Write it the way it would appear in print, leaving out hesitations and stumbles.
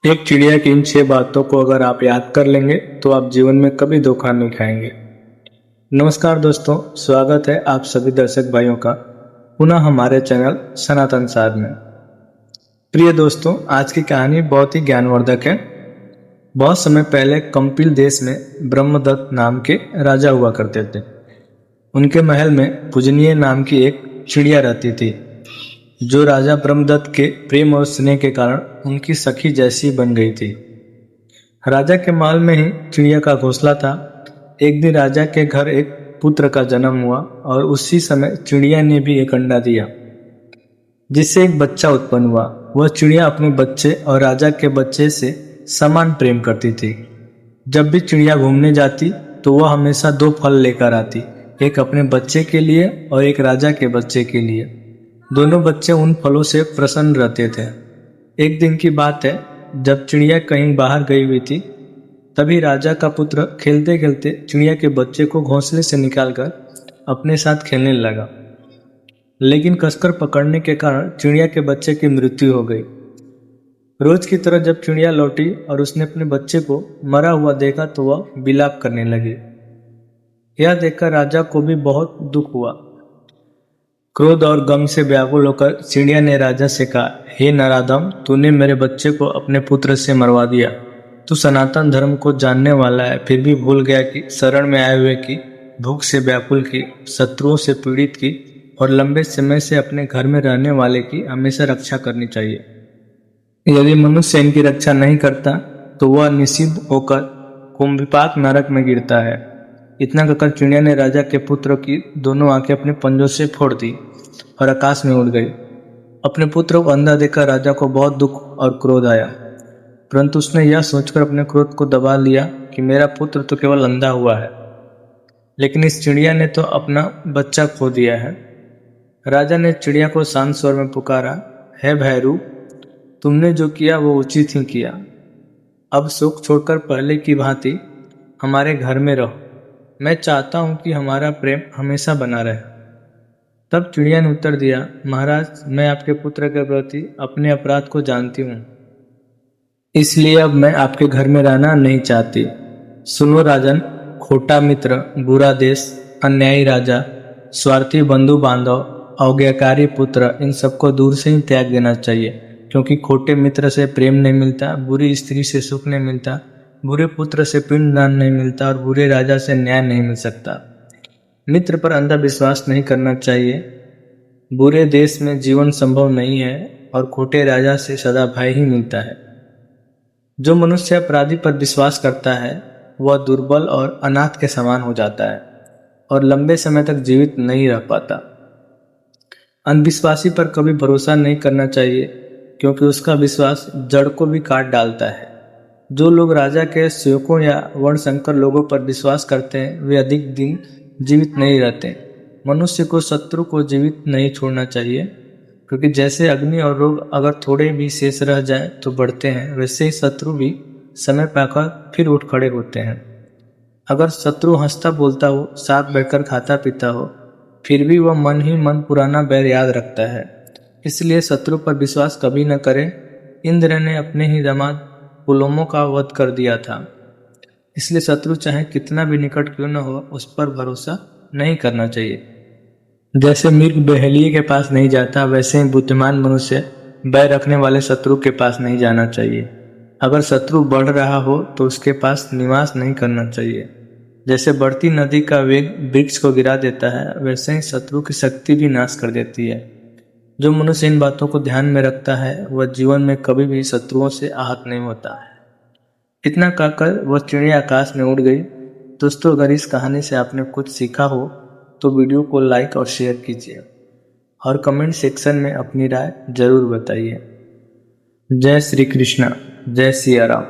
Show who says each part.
Speaker 1: एक चिड़िया की इन 6 बातों को अगर आप याद कर लेंगे तो आप जीवन में कभी धोखा नहीं खाएंगे। नमस्कार दोस्तों, स्वागत है आप सभी दर्शक भाइयों का पुनः हमारे चैनल सनातन साध में। प्रिय दोस्तों, आज की कहानी बहुत ही ज्ञानवर्धक है। बहुत समय पहले कंपिल देश में ब्रह्मदत्त नाम के राजा हुआ करते थे। उनके महल में पूजनीय नाम की एक चिड़िया रहती थी, जो राजा ब्रह्मदत्त के प्रेम और स्नेह के कारण उनकी सखी जैसी बन गई थी। राजा के महल में ही चिड़िया का घोंसला था। एक दिन राजा के घर एक पुत्र का जन्म हुआ और उसी समय चिड़िया ने भी एक अंडा दिया, जिससे एक बच्चा उत्पन्न हुआ। वह चिड़िया अपने बच्चे और राजा के बच्चे से समान प्रेम करती थी। जब भी चिड़िया घूमने जाती तो वह हमेशा 2 फल लेकर आती, एक अपने बच्चे के लिए और एक राजा के बच्चे के लिए। दोनों बच्चे उन फलों से प्रसन्न रहते थे। एक दिन की बात है, जब चिड़िया कहीं बाहर गई हुई थी, तभी राजा का पुत्र खेलते खेलते चिड़िया के बच्चे को घोंसले से निकालकर अपने साथ खेलने लगा। लेकिन कसकर पकड़ने के कारण चिड़िया के बच्चे की मृत्यु हो गई। रोज की तरह जब चिड़िया लौटी और उसने अपने बच्चे को मरा हुआ देखा तो वह विलाप करने लगी। यह देखकर राजा को भी बहुत दुख हुआ। क्रोध और गम से व्याकुल होकर चिड़िया ने राजा से कहा, हे नराधम, तूने मेरे बच्चे को अपने पुत्र से मरवा दिया। तू सनातन धर्म को जानने वाला है, फिर भी भूल गया कि शरण में आए हुए की, भूख से व्याकुल की, शत्रुओं से पीड़ित की और लंबे समय से अपने घर में रहने वाले की हमेशा रक्षा करनी चाहिए। यदि मनुष्य इनकी रक्षा नहीं करता तो वह निषिद्ध होकर कुंभिपाक नरक में गिरता है। इतना कहकर चिड़िया ने राजा के पुत्र की दोनों आंखें अपने पंजों से फोड़ दी और आकाश में उड़ गई। अपने पुत्र को अंधा देखकर राजा को बहुत दुख और क्रोध आया, परंतु उसने यह सोचकर अपने क्रोध को दबा लिया कि मेरा पुत्र तो केवल अंधा हुआ है, लेकिन इस चिड़िया ने तो अपना बच्चा खो दिया है। राजा ने चिड़िया को शांत स्वर में पुकारा, हे भैरू, तुमने जो किया वो उचित ही किया। अब शोक छोड़कर पहले की भांति हमारे घर में रहो। मैं चाहता हूं कि हमारा प्रेम हमेशा बना रहे। तब चिड़िया ने उत्तर दिया, महाराज, मैं आपके पुत्र के प्रति अपने अपराध को जानती हूँ, इसलिए अब मैं आपके घर में रहना नहीं चाहती। सुनो राजन, खोटा मित्र, बुरा देश, अन्यायी राजा, स्वार्थी बंधु बांधव, अवज्ञाकारी पुत्र, इन सबको दूर से ही त्याग देना चाहिए, क्योंकि खोटे मित्र से प्रेम नहीं मिलता, बुरी स्त्री से सुख नहीं मिलता, बुरे पुत्र से पिंडदान नहीं मिलता और बुरे राजा से न्याय नहीं मिल सकता। मित्र पर अंधा विश्वास नहीं करना चाहिए। बुरे देश में जीवन संभव नहीं है और खोटे राजा से सदा भय ही मिलता है। जो मनुष्य अपराधी पर विश्वास करता है वह दुर्बल और अनाथ के समान हो जाता है और लंबे समय तक जीवित नहीं रह पाता। अंधविश्वासी पर कभी भरोसा नहीं करना चाहिए, क्योंकि उसका विश्वास जड़ को भी काट डालता है। जो लोग राजा के सेवकों या वर्णशंकर लोगों पर विश्वास करते हैं वे अधिक दिन जीवित नहीं रहते। मनुष्य को शत्रु को जीवित नहीं छोड़ना चाहिए, क्योंकि जैसे अग्नि और रोग अगर थोड़े भी शेष रह जाएं तो बढ़ते हैं, वैसे ही शत्रु भी समय पाकर फिर उठ खड़े होते हैं। अगर शत्रु हंसता बोलता हो, साथ बैठकर खाता पीता हो, फिर भी वह मन ही मन पुराना बैर याद रखता है। इसलिए शत्रु पर विश्वास कभी न करें। इंद्र ने अपने ही दामाद पुलोमों का वध कर दिया था, इसलिए शत्रु चाहे कितना भी निकट क्यों न हो, उस पर भरोसा नहीं करना चाहिए। जैसे मृग बहेलिए के पास नहीं जाता, वैसे ही बुद्धिमान मनुष्य बैर रखने वाले शत्रु के पास नहीं जाना चाहिए। अगर शत्रु बढ़ रहा हो तो उसके पास निवास नहीं करना चाहिए। जैसे बढ़ती नदी का वेग वृक्ष को गिरा देता है, वैसे ही शत्रु की शक्ति भी नाश कर देती है। जो मनुष्य इन बातों को ध्यान में रखता है वह जीवन में कभी भी शत्रुओं से आहत नहीं होता है। इतना कहकर वह चिड़िया आकाश में उड़ गई। दोस्तों, अगर इस कहानी से आपने कुछ सीखा हो तो वीडियो को लाइक और शेयर कीजिए और कमेंट सेक्शन में अपनी राय जरूर बताइए। जय श्री कृष्णा, जय सिया राम।